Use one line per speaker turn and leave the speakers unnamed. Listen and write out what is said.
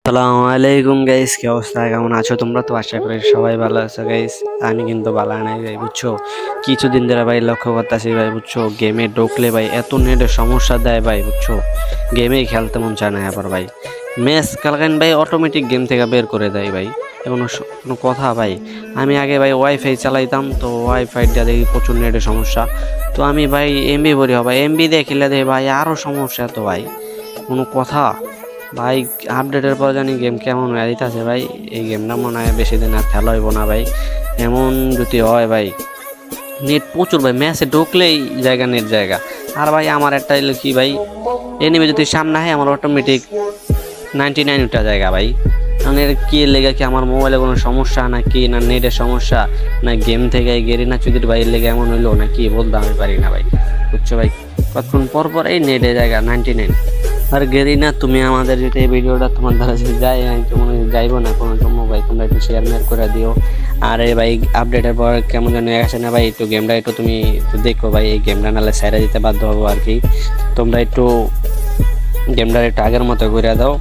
আসসালামু আলাইকুম গাইস, কি অবস্থা? কেমন আছো তোমরা? তো আশা করি সবাই ভালো আছো গাইস। আমি কিন্তু ভালো নাই ভাই, বুঝছো। কিছুদিন ধরে ভাই লক্ষ্য করতেছি ভাই, বুঝছো, গেমে ঢুকলে ভাই এত নেটের সমস্যা দেয় ভাই, বুঝছো। গেমেই খেলতে মন চায় না আবার ভাই। ম্যাচ কালকেন ভাই অটোমেটিক গেম থেকে বের করে দেয় ভাই। কোনো কথা ভাই। আমি আগে ভাই ওয়াইফাই চালাইতাম, তো ওয়াইফাইটা দেখি প্রচুর নেটের সমস্যা। তো আমি ভাই এমবি ভরি হবে, এমবি দিয়ে খেলে দেয় ভাই আরও সমস্যা তো ভাই। কোনো কথা ভাই। আপডেটের পর জানি গেম কেমন হয়ে দিতেছে ভাই। এই গেমটা মনে হয় বেশি দিন আর খেলা হইব না ভাই। এমন যদি হয় ভাই, নেট প্রচুর ভাই, ম্যাচে ঢুকলেই জায়গা নেট জায়গা। আর ভাই আমার একটা হলো কি ভাই, এনিমি যদি সামনে হয় আমার অটোমেটিক 99 উঠা জায়গা ভাই। মানে এর কি লেগে, কি আমার মোবাইলে কোনো সমস্যা না কি, না নেটের সমস্যা, না গেম থেকে গেরি না চুদির ভাই লেগে এমন হইলো না কি, বলতে আমি পারি না ভাই, বুঝছো ভাই। কতক্ষণ পর পর এই নেটে জায়গা 99। আর গেরিনা, তুমি আমাদের যদি এই ভিডিওটা তোমার দ্বারা যদি যায়, আমি তো মনে হয় যাইবো না কোনো সময় ভাই। তোমরা একটু শেয়ার মেয়ার করে দিও। আর এই ভাই আপডেটের পর কেমন যেন আসে না ভাই, একটু গেমটা একটু তুমি একটু দেখো ভাই। এই গেমটা নাহলে ছেড়ে দিতে বাধ্য হবো আর কি। তোমরা একটু গেমটা একটু আগের মতো করে দাও।